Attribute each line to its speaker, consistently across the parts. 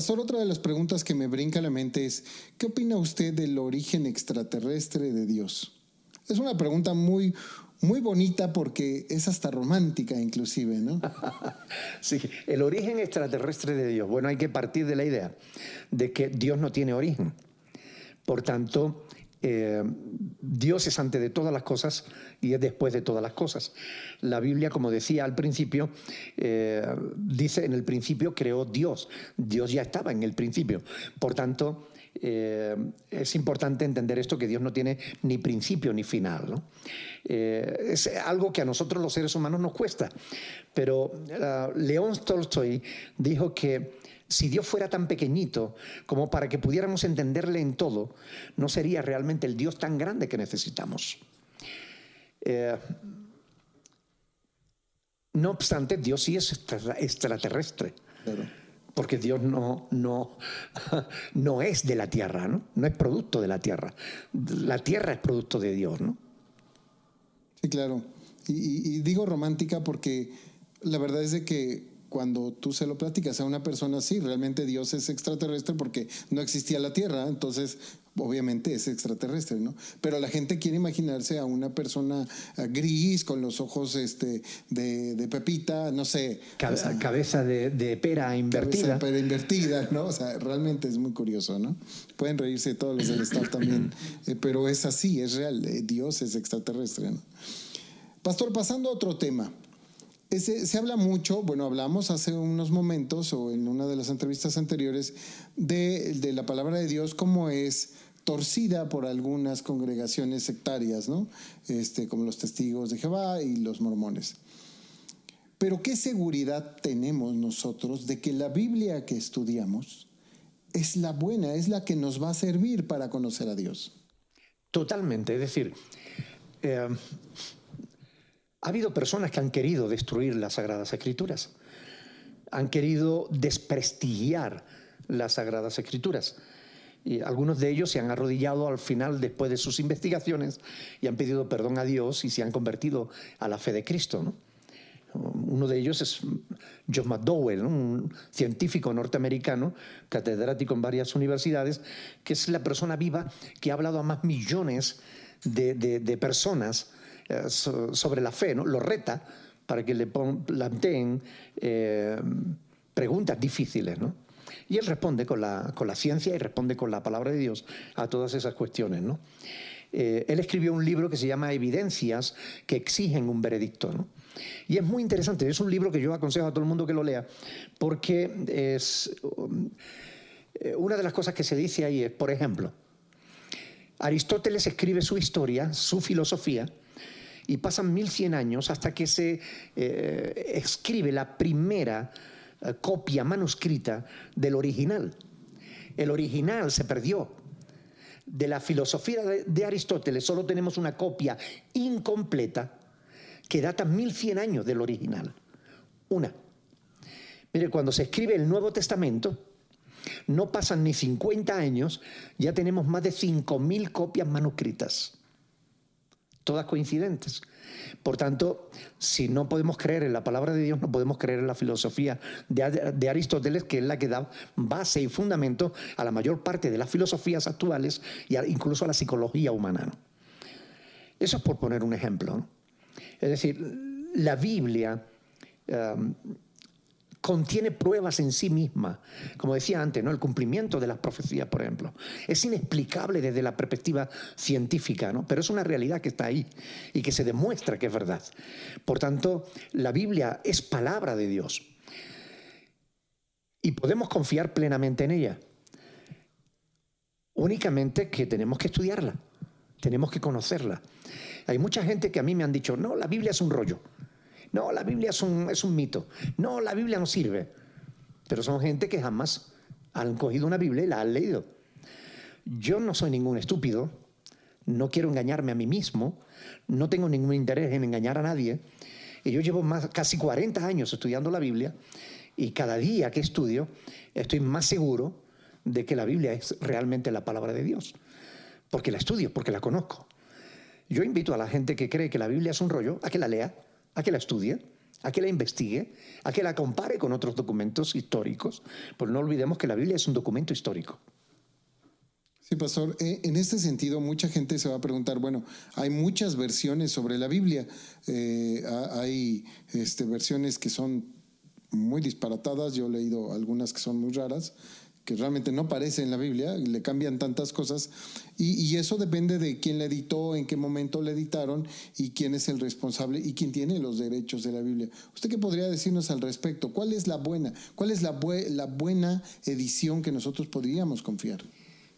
Speaker 1: Pastor, otra de las preguntas que me brinca a la mente es, ¿qué opina usted del origen extraterrestre de Dios? Es una pregunta muy, muy bonita porque es hasta romántica inclusive, ¿no?
Speaker 2: Sí, el origen extraterrestre de Dios. Bueno, hay que partir de la idea de que Dios no tiene origen. Por tanto, Dios es antes de todas las cosas y es después de todas las cosas. La Biblia, como decía al principio, dice en el principio creó Dios. Dios ya estaba en el principio. Por tanto, es importante entender esto, que Dios no tiene ni principio ni final, ¿no? Es algo que a nosotros los seres humanos nos cuesta. Pero León Tolstoy dijo que si Dios fuera tan pequeñito como para que pudiéramos entenderle en todo, no sería realmente el Dios tan grande que necesitamos. No obstante, Dios sí es extraterrestre.
Speaker 1: Claro.
Speaker 2: Porque Dios no es de la tierra, ¿no? No es producto de la tierra. La tierra es producto de Dios, ¿no?
Speaker 1: Sí, claro. Y digo romántica porque la verdad es de que cuando tú se lo platicas a una persona, sí, realmente Dios es extraterrestre porque no existía la Tierra, entonces obviamente es extraterrestre, ¿no? Pero la gente quiere imaginarse a una persona gris, con los ojos de pepita, no sé.
Speaker 2: Cabeza de pera invertida.
Speaker 1: Cabeza de pera invertida, ¿no? O sea, realmente es muy curioso, ¿no? Pueden reírse todos los del staff también, pero es así, es real, Dios es extraterrestre, ¿no? Pastor, pasando a otro tema. Se habla mucho, bueno, hablamos hace unos momentos o en una de las entrevistas anteriores de la palabra de Dios como es torcida por algunas congregaciones sectarias, ¿no? Como los Testigos de Jehová y los mormones. Pero ¿qué seguridad tenemos nosotros de que la Biblia que estudiamos es la buena, es la que nos va a servir para conocer a Dios?
Speaker 2: Totalmente, es decir, ha habido personas que han querido destruir las Sagradas Escrituras, han querido desprestigiar las Sagradas Escrituras. Y algunos de ellos se han arrodillado al final, después de sus investigaciones, y han pedido perdón a Dios y se han convertido a la fe de Cristo, ¿no? Uno de ellos es John McDowell, ¿no? Un científico norteamericano, catedrático en varias universidades, que es la persona viva que ha hablado a más millones de personas sobre la fe, ¿no? Lo reta para que le planteen preguntas difíciles, ¿no? Y él responde con la ciencia y responde con la palabra de Dios a todas esas cuestiones, ¿no? Él escribió un libro que se llama Evidencias que exigen un veredicto, ¿no? Y es muy interesante, es un libro que yo aconsejo a todo el mundo que lo lea, porque es una de las cosas que se dice ahí es, por ejemplo, Aristóteles escribe su historia, su filosofía, y pasan 1100 años hasta que se escribe la primera copia manuscrita del original. El original se perdió. De la filosofía de Aristóteles solo tenemos una copia incompleta que data 1100 años del original. Una. Mire, cuando se escribe el Nuevo Testamento, no pasan ni 50 años, ya tenemos más de 5000 copias manuscritas. Todas coincidentes. Por tanto, si no podemos creer en la palabra de Dios, no podemos creer en la filosofía de Aristóteles, que es la que da base y fundamento a la mayor parte de las filosofías actuales e incluso a la psicología humana, ¿no? Eso es por poner un ejemplo, ¿no? Es decir, la Biblia contiene pruebas en sí misma, como decía antes, ¿no? El cumplimiento de las profecías, por ejemplo. Es inexplicable desde la perspectiva científica, ¿no? Pero es una realidad que está ahí y que se demuestra que es verdad. Por tanto, la Biblia es palabra de Dios y podemos confiar plenamente en ella. Únicamente que tenemos que estudiarla, tenemos que conocerla. Hay mucha gente que a mí me han dicho, no, la Biblia es un rollo. No, la Biblia es un mito. No, la Biblia no sirve. Pero son gente que jamás han cogido una Biblia y la han leído. Yo no soy ningún estúpido, no quiero engañarme a mí mismo, no tengo ningún interés en engañar a nadie. Y yo llevo casi 40 años estudiando la Biblia y cada día que estudio estoy más seguro de que la Biblia es realmente la palabra de Dios. Porque la estudio, porque la conozco. Yo invito a la gente que cree que la Biblia es un rollo a que la lea, a que la estudie a que la investigue, a que la compare con otros documentos históricos, pues no olvidemos que la Biblia es un documento histórico.
Speaker 1: Sí, pastor, en este sentido mucha gente se va a preguntar, bueno, hay muchas versiones sobre la Biblia, hay versiones que son muy disparatadas, yo he leído algunas que son muy raras, que realmente no aparecen en la Biblia, le cambian tantas cosas, y eso depende de quién la editó, en qué momento la editaron, y quién es el responsable, y quién tiene los derechos de la Biblia. ¿Usted qué podría decirnos al respecto? ¿Cuál es la buena edición que nosotros podríamos confiar?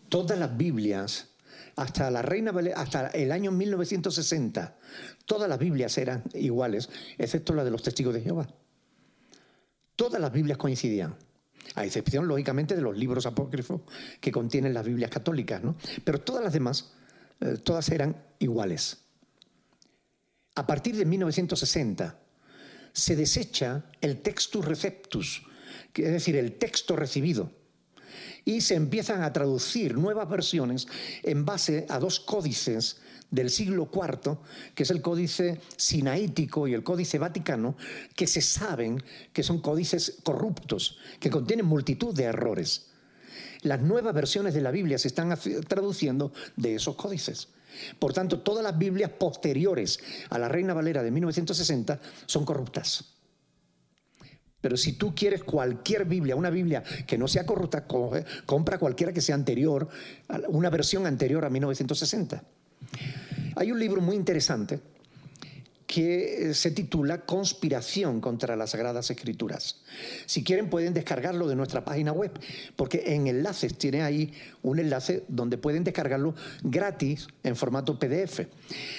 Speaker 2: Todas las Biblias, hasta hasta el año 1960, todas las Biblias eran iguales, excepto la de los Testigos de Jehová. Todas las Biblias coincidían, a excepción, lógicamente, de los libros apócrifos que contienen las Biblias católicas, ¿no? Pero todas las demás, todas eran iguales. A partir de 1960, se desecha el textus receptus, es decir, el texto recibido, y se empiezan a traducir nuevas versiones en base a dos códices del siglo IV, que es el Códice Sinaítico y el Códice Vaticano, que se saben que son códices corruptos, que contienen multitud de errores. Las nuevas versiones de la Biblia se están traduciendo de esos códices. Por tanto, todas las Biblias posteriores a la Reina Valera de 1960 son corruptas. Pero si tú quieres cualquier Biblia, una Biblia que no sea corrupta, compra cualquiera que sea anterior, una versión anterior a 1960. Hay un libro muy interesante que se titula Conspiración contra las Sagradas Escrituras. Si quieren pueden descargarlo de nuestra página web, porque en enlaces tiene ahí un enlace donde pueden descargarlo gratis en formato PDF.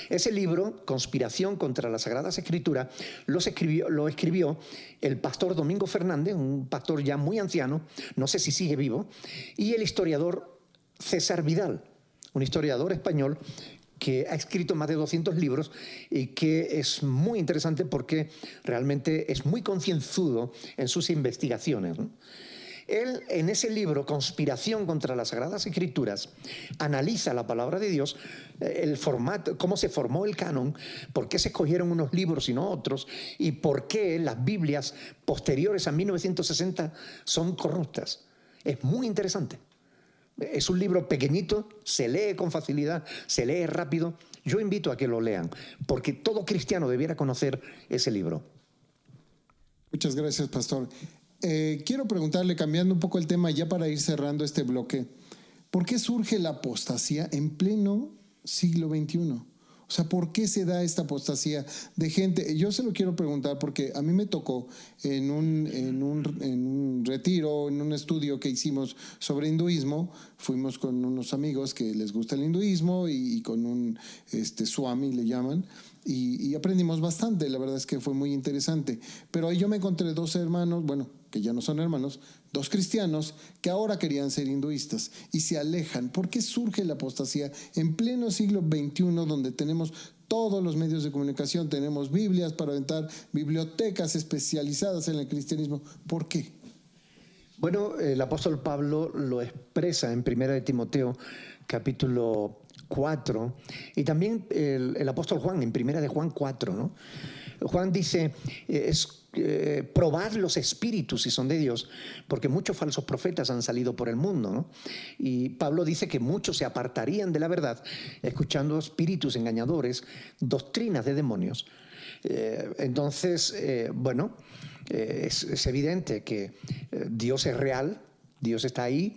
Speaker 2: Ese libro, Conspiración contra las Sagradas Escrituras, lo escribió el pastor Domingo Fernández, un pastor ya muy anciano, no sé si sigue vivo, y el historiador César Vidal, un historiador español que ha escrito más de 200 libros y que es muy interesante porque realmente es muy concienzudo en sus investigaciones, ¿no? Él, en ese libro, Conspiración contra las Sagradas Escrituras, analiza la palabra de Dios, el formato, cómo se formó el canon, por qué se escogieron unos libros y no otros, y por qué las Biblias posteriores a 1960 son corruptas. Es muy interesante. Es un libro pequeñito, se lee con facilidad, se lee rápido. Yo invito a que lo lean, porque todo cristiano debiera conocer ese libro.
Speaker 1: Muchas gracias, pastor. Quiero preguntarle, cambiando un poco el tema ya para ir cerrando este bloque, ¿por qué surge la apostasía en pleno siglo XXI? O sea, ¿por qué se da esta apostasía de gente? Yo se lo quiero preguntar porque a mí me tocó en un retiro, en un estudio que hicimos sobre hinduismo. Fuimos con unos amigos que les gusta el hinduismo y con un swami le llaman. Y aprendimos bastante, la verdad es que fue muy interesante. Pero ahí yo me encontré dos hermanos, bueno, que ya no son hermanos, dos cristianos que ahora querían ser hinduistas y se alejan. ¿Por qué surge la apostasía en pleno siglo XXI, donde tenemos todos los medios de comunicación, tenemos Biblias para aventar, bibliotecas especializadas en el cristianismo? ¿Por qué?
Speaker 2: Bueno, el apóstol Pablo lo expresa en 1 de Timoteo, capítulo 4, y también el apóstol Juan, en 1 de Juan 4, ¿no? Juan dice, probad los espíritus si son de Dios, porque muchos falsos profetas han salido por el mundo, ¿no? Y Pablo dice que muchos se apartarían de la verdad escuchando espíritus engañadores, doctrinas de demonios. Entonces, es evidente que Dios es real. Dios está ahí,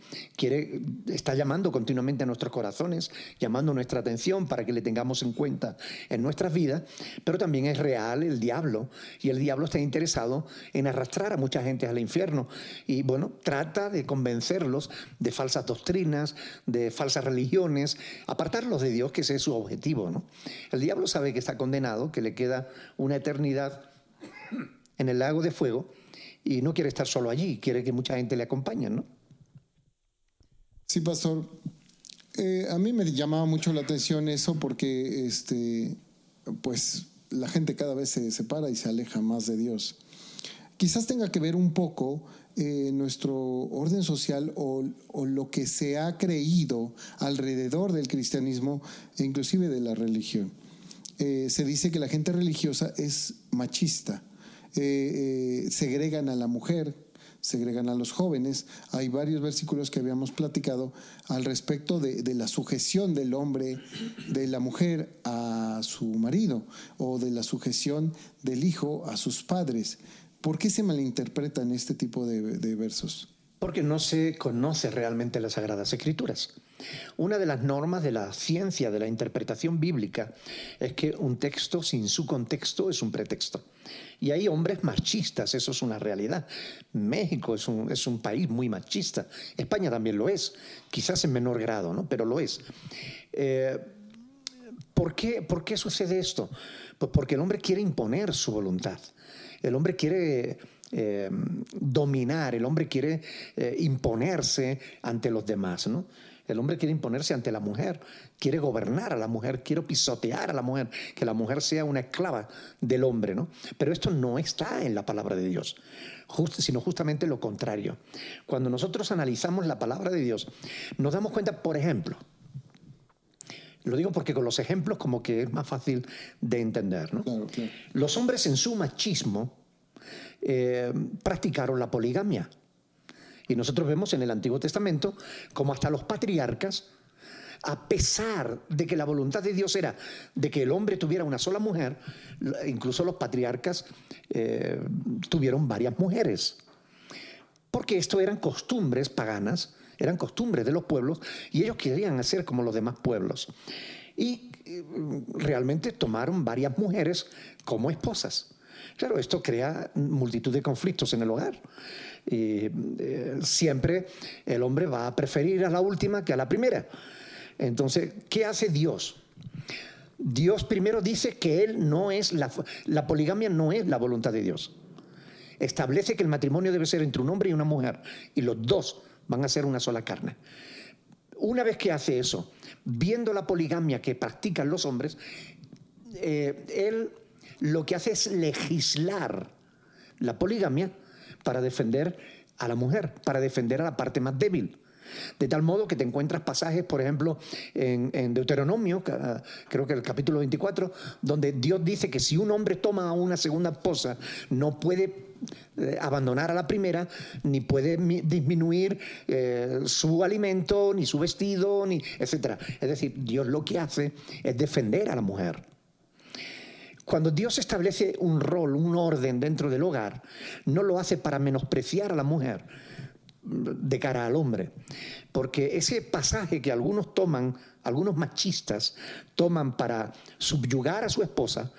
Speaker 2: está llamando continuamente a nuestros corazones, llamando nuestra atención para que le tengamos en cuenta en nuestras vidas, pero también es real el diablo, y el diablo está interesado en arrastrar a mucha gente al infierno, y bueno, trata de convencerlos de falsas doctrinas, de falsas religiones, apartarlos de Dios, que ese es su objetivo, ¿no? El diablo sabe que está condenado, que le queda una eternidad en el lago de fuego, y no quiere estar solo allí, quiere que mucha gente le acompañe, ¿no?
Speaker 1: Sí, pastor. A mí me llamaba mucho la atención eso porque pues la gente cada vez se separa y se aleja más de Dios. Quizás tenga que ver un poco nuestro orden social o lo que se ha creído alrededor del cristianismo e inclusive de la religión. Se dice que la gente religiosa es machista. segregan a la mujer, segregan a los jóvenes. Hay varios versículos que habíamos platicado al respecto de la sujeción del hombre, de la mujer a su marido, o de la sujeción del hijo a sus padres. ¿Por qué se malinterpretan este tipo de versos?
Speaker 2: Porque no se conoce realmente las Sagradas Escrituras. Una de las normas de la ciencia de la interpretación bíblica es que un texto sin su contexto es un pretexto. Y hay hombres machistas, eso es una realidad. México es un país muy machista. España también lo es, quizás en menor grado, ¿no? Pero lo es. ¿Por qué sucede esto? Pues porque el hombre quiere imponer su voluntad. El hombre quiere dominar, el hombre quiere imponerse ante los demás, ¿no? El hombre quiere imponerse ante la mujer, quiere gobernar a la mujer, quiere pisotear a la mujer, que la mujer sea una esclava del hombre, ¿no? Pero esto no está en la palabra de Dios, sino justamente lo contrario. Cuando nosotros analizamos la palabra de Dios, nos damos cuenta, por ejemplo, lo digo porque con los ejemplos como que es más fácil de entender, ¿no?
Speaker 1: Claro, claro.
Speaker 2: Los hombres en su machismo practicaron la poligamia. Y nosotros vemos en el Antiguo Testamento como hasta los patriarcas, a pesar de que la voluntad de Dios era de que el hombre tuviera una sola mujer, incluso los patriarcas tuvieron varias mujeres. Porque esto eran costumbres paganas, eran costumbres de los pueblos, y ellos querían hacer como los demás pueblos. Y realmente tomaron varias mujeres como esposas. Claro, esto crea multitud de conflictos en el hogar. Y siempre el hombre va a preferir a la última que a la primera. Entonces, ¿qué hace Dios? Dios primero dice que él no es la poligamia no es la voluntad de Dios. Establece que el matrimonio debe ser entre un hombre y una mujer, y los dos van a ser una sola carne. Una vez que hace eso, viendo la poligamia que practican los hombres, él lo que hace es legislar la poligamia para defender a la mujer, para defender a la parte más débil. De tal modo que te encuentras pasajes, por ejemplo, en Deuteronomio, creo que el capítulo 24, donde Dios dice que si un hombre toma a una segunda esposa, no puede abandonar a la primera, ni puede disminuir su alimento, ni su vestido, ni etcétera. Es decir, Dios lo que hace es defender a la mujer. Cuando Dios establece un rol, un orden dentro del hogar, no lo hace para menospreciar a la mujer de cara al hombre, porque ese pasaje que algunos toman, algunos machistas toman para subyugar a su esposa,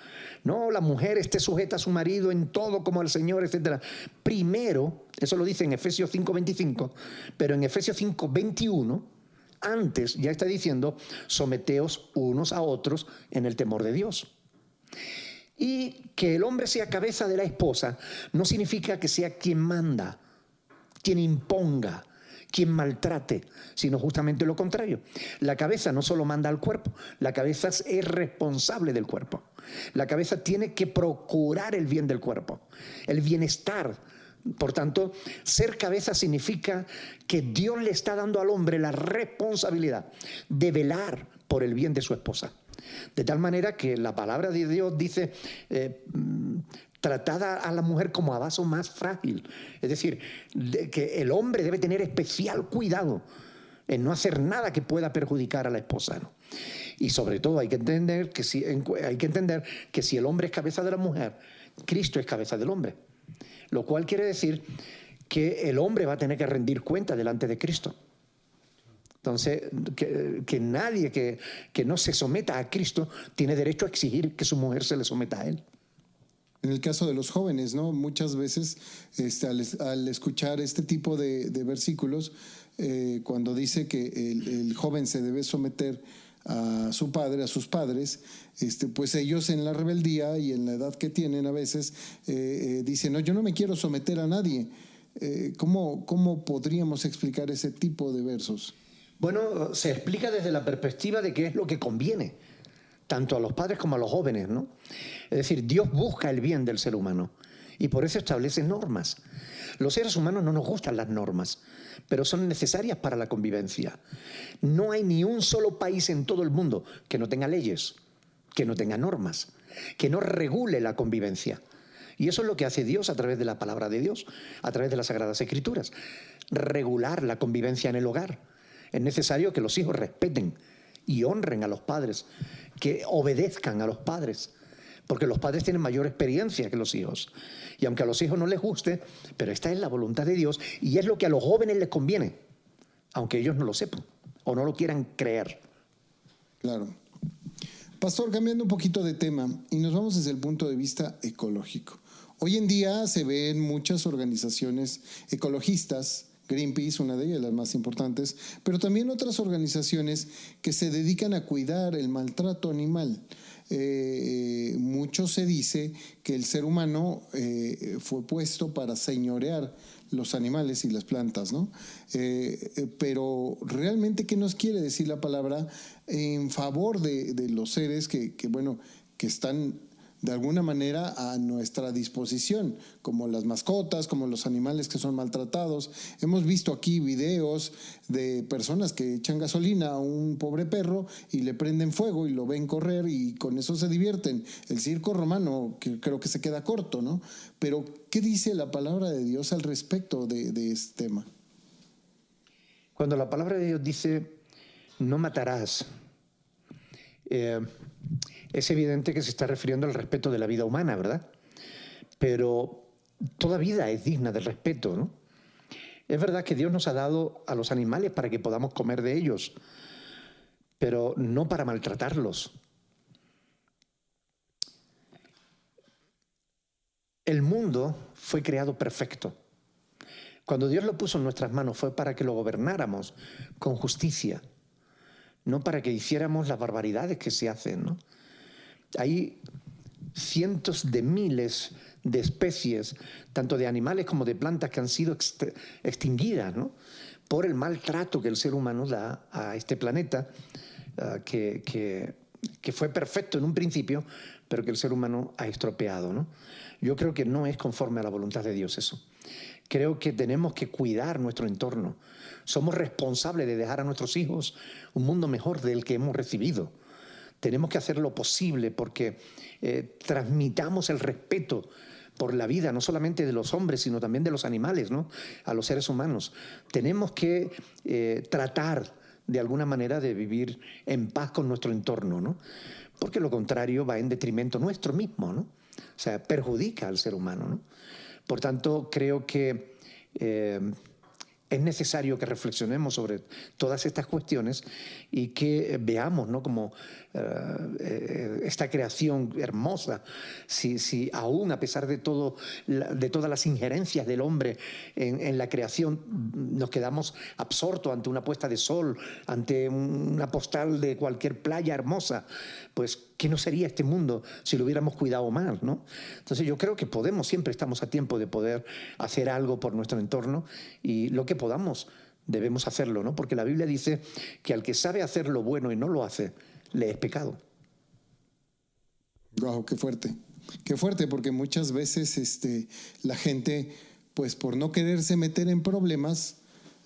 Speaker 2: no, la mujer esté sujeta a su marido en todo como al Señor, etcétera. Primero, eso lo dice en Efesios 5:25, pero en Efesios 5:21, antes ya está diciendo, someteos unos a otros en el temor de Dios. Y que el hombre sea cabeza de la esposa no significa que sea quien manda, quien imponga, quien maltrate, sino justamente lo contrario. La cabeza no solo manda al cuerpo, la cabeza es responsable del cuerpo. La cabeza tiene que procurar el bien del cuerpo, el bienestar. Por tanto, ser cabeza significa que Dios le está dando al hombre la responsabilidad de velar por el bien de su esposa. De tal manera que la palabra de Dios dice, tratada a la mujer como a vaso más frágil. Es decir, que el hombre debe tener especial cuidado en no hacer nada que pueda perjudicar a la esposa, ¿no? Y sobre todo hay que entender que si el hombre es cabeza de la mujer, Cristo es cabeza del hombre. Lo cual quiere decir que el hombre va a tener que rendir cuenta delante de Cristo. Entonces, que nadie que no se someta a Cristo tiene derecho a exigir que su mujer se le someta a él.
Speaker 1: En el caso de los jóvenes, ¿no? Muchas veces al escuchar este tipo de versículos, cuando dice que el joven se debe someter a su padre, a sus padres, pues ellos en la rebeldía y en la edad que tienen a veces dicen, no, yo no me quiero someter a nadie. ¿Cómo podríamos explicar ese tipo de versos?
Speaker 2: Bueno, se explica desde la perspectiva de qué es lo que conviene, tanto a los padres como a los jóvenes, ¿no? Es decir, Dios busca el bien del ser humano y por eso establece normas. Los seres humanos no nos gustan las normas, pero son necesarias para la convivencia. No hay ni un solo país en todo el mundo que no tenga leyes, que no tenga normas, que no regule la convivencia. Y eso es lo que hace Dios a través de la palabra de Dios, a través de las Sagradas Escrituras. Regular la convivencia en el hogar. Es necesario que los hijos respeten y honren a los padres, que obedezcan a los padres, porque los padres tienen mayor experiencia que los hijos. Y aunque a los hijos no les guste, pero esta es la voluntad de Dios y es lo que a los jóvenes les conviene, aunque ellos no lo sepan o no lo quieran creer.
Speaker 1: Claro. Pastor, cambiando un poquito de tema, y nos vamos desde el punto de vista ecológico. Hoy en día se ven muchas organizaciones ecologistas, Greenpeace, una de ellas, las más importantes, pero también otras organizaciones que se dedican a cuidar el maltrato animal. Mucho se dice que el ser humano fue puesto para señorear los animales y las plantas, ¿no? Pero realmente, ¿qué nos quiere decir la palabra en favor de los seres que están de alguna manera a nuestra disposición, como las mascotas, como los animales que son maltratados? Hemos visto aquí videos de personas que echan gasolina a un pobre perro y le prenden fuego y lo ven correr y con eso se divierten. El circo romano, que creo que se queda corto, ¿no? Pero, ¿qué dice la palabra de Dios al respecto de este tema?
Speaker 2: Cuando la palabra de Dios dice, no matarás, es evidente que se está refiriendo al respeto de la vida humana, ¿verdad? Pero toda vida es digna de respeto, ¿no? Es verdad que Dios nos ha dado a los animales para que podamos comer de ellos, pero no para maltratarlos. El mundo fue creado perfecto. Cuando Dios lo puso en nuestras manos fue para que lo gobernáramos con justicia, no para que hiciéramos las barbaridades que se hacen, ¿no? Hay cientos de miles de especies, tanto de animales como de plantas, que han sido extinguidas, ¿no? Por el maltrato que el ser humano da a este planeta, que fue perfecto en un principio, pero que el ser humano ha estropeado, ¿no? Yo creo que no es conforme a la voluntad de Dios eso. Creo que tenemos que cuidar nuestro entorno. Somos responsables de dejar a nuestros hijos un mundo mejor del que hemos recibido. Tenemos que hacer lo posible porque transmitamos el respeto por la vida, no solamente de los hombres, sino también de los animales, ¿no? A los seres humanos. Tenemos que tratar de alguna manera de vivir en paz con nuestro entorno, ¿no? Porque lo contrario va en detrimento nuestro mismo, ¿no? O sea, perjudica al ser humano, ¿no? Por tanto, creo que es necesario que reflexionemos sobre todas estas cuestiones y que veamos, ¿no?, como esta creación hermosa, si aún a pesar de todas las injerencias del hombre en la creación, nos quedamos absortos ante una puesta de sol, ante una postal de cualquier playa hermosa, pues ¿qué no sería este mundo si lo hubiéramos cuidado más, ¿no? Entonces yo creo que siempre estamos a tiempo de poder hacer algo por nuestro entorno y lo que podamos debemos hacerlo, ¿no? Porque la Biblia dice que al que sabe hacer lo bueno y no lo hace, le es pecado.
Speaker 1: Wow, qué fuerte. Qué fuerte, porque muchas veces la gente, pues por no quererse meter en problemas,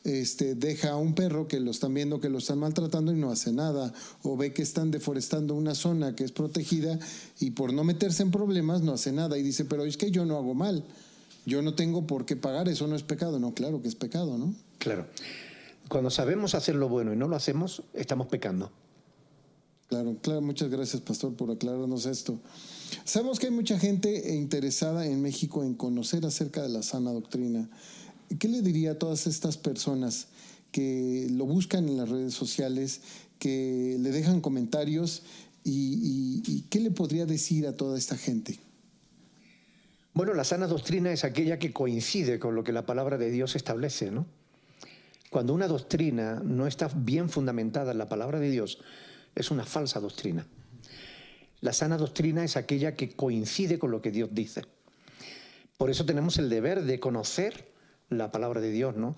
Speaker 1: deja a un perro que lo están viendo que lo están maltratando y no hace nada, o ve que están deforestando una zona que es protegida y por no meterse en problemas no hace nada y dice, pero es que yo no hago mal, yo no tengo por qué pagar, eso no es pecado. No, claro que es pecado, ¿no? Claro.
Speaker 2: Cuando sabemos hacer lo bueno y no lo hacemos, estamos pecando.
Speaker 1: Claro, claro, muchas gracias, pastor, por aclararnos esto. Sabemos que hay mucha gente interesada en México en conocer acerca de la sana doctrina. ¿Qué le diría a todas estas personas que lo buscan en las redes sociales, que le dejan comentarios y qué le podría decir a toda esta gente?
Speaker 2: Bueno, la sana doctrina es aquella que coincide con lo que la palabra de Dios establece, ¿no? Cuando una doctrina no está bien fundamentada en la palabra de Dios, es una falsa doctrina. La sana doctrina es aquella que coincide con lo que Dios dice. Por eso tenemos el deber de conocer la palabra de Dios, ¿no?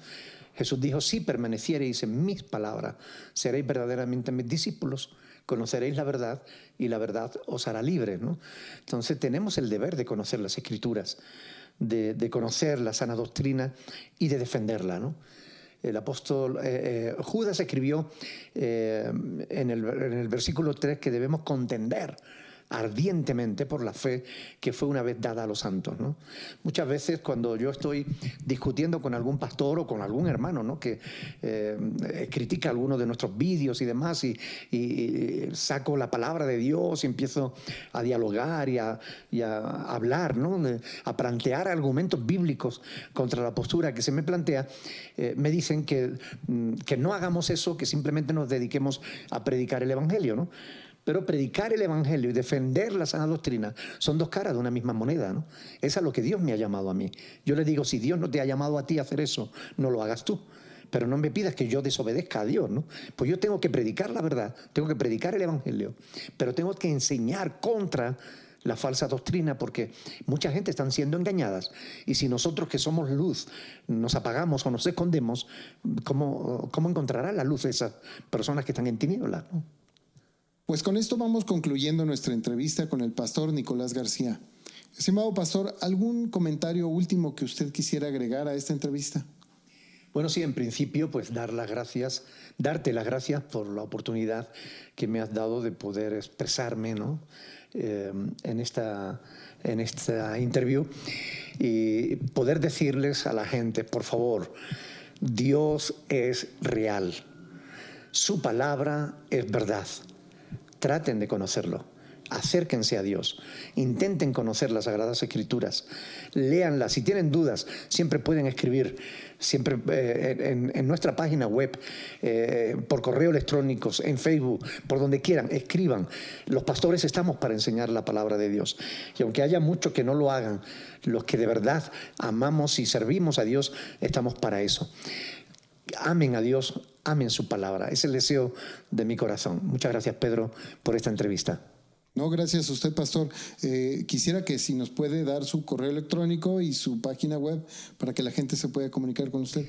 Speaker 2: Jesús dijo, si permaneciereis en mis palabras, seréis verdaderamente mis discípulos, conoceréis la verdad y la verdad os hará libres, ¿no? Entonces tenemos el deber de conocer las Escrituras, de conocer la sana doctrina y de defenderla, ¿no? El apóstol Judas escribió en el versículo 3 que debemos contender ardientemente por la fe que fue una vez dada a los santos, ¿no? Muchas veces cuando yo estoy discutiendo con algún pastor o con algún hermano, ¿no?, que critica algunos de nuestros vídeos y demás, y saco la palabra de Dios y empiezo a dialogar y a hablar, ¿no?, a plantear argumentos bíblicos contra la postura que se me plantea, me dicen que no hagamos eso, que simplemente nos dediquemos a predicar el Evangelio, ¿no? Pero predicar el Evangelio y defender la sana doctrina son dos caras de una misma moneda, ¿no? Es a lo que Dios me ha llamado a mí. Yo le digo, si Dios no te ha llamado a ti a hacer eso, no lo hagas tú. Pero no me pidas que yo desobedezca a Dios, ¿no? Pues yo tengo que predicar la verdad, tengo que predicar el Evangelio, pero tengo que enseñar contra la falsa doctrina, porque mucha gente están siendo engañadas, y si nosotros que somos luz nos apagamos o nos escondemos, ¿cómo encontrará la luz esas personas que están en tinieblas, ¿no?
Speaker 1: Pues con esto vamos concluyendo nuestra entrevista con el pastor Nicolás García. Estimado pastor, ¿algún comentario último que usted quisiera agregar a esta entrevista?
Speaker 2: Bueno, sí, en principio, pues darte las gracias por la oportunidad que me has dado de poder expresarme, ¿no?, en esta interview, y poder decirles a la gente, por favor, Dios es real, su palabra es verdad. Traten de conocerlo, acérquense a Dios, intenten conocer las Sagradas Escrituras, léanlas. Si tienen dudas, siempre pueden escribir, siempre en nuestra página web, por correo electrónico, en Facebook, por donde quieran, escriban. Los pastores estamos para enseñar la palabra de Dios. Y aunque haya muchos que no lo hagan, los que de verdad amamos y servimos a Dios, estamos para eso. Amen a Dios, amen su palabra. Es el deseo de mi corazón. Muchas gracias, Pedro, por esta entrevista.
Speaker 1: No, gracias a usted, pastor. Quisiera que si nos puede dar su correo electrónico y su página web para que la gente se pueda comunicar con usted.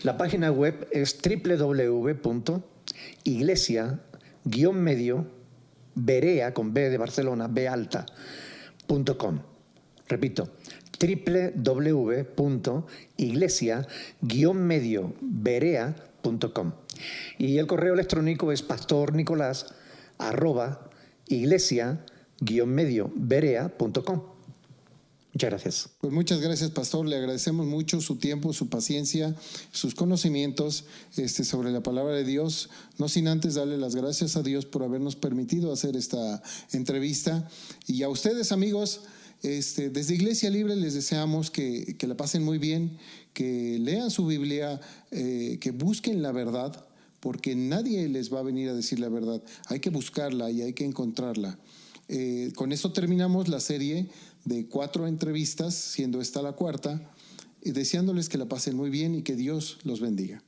Speaker 2: La página web es www.iglesia-berea, con B de Barcelona, B alta.com. Repito, www.iglesia-berea.com. Y el correo electrónico es pastornicolás@iglesia-berea.com. Muchas gracias.
Speaker 1: Pues muchas gracias, pastor. Le agradecemos mucho su tiempo, su paciencia, sus conocimientos sobre la palabra de Dios. No sin antes darle las gracias a Dios por habernos permitido hacer esta entrevista. Y a ustedes, amigos, desde Iglesia Libre les deseamos que la pasen muy bien, que lean su Biblia, que busquen la verdad, porque nadie les va a venir a decir la verdad. Hay que buscarla y hay que encontrarla. Con esto terminamos la serie de 4 entrevistas, siendo esta la 4ª, deseándoles que la pasen muy bien y que Dios los bendiga.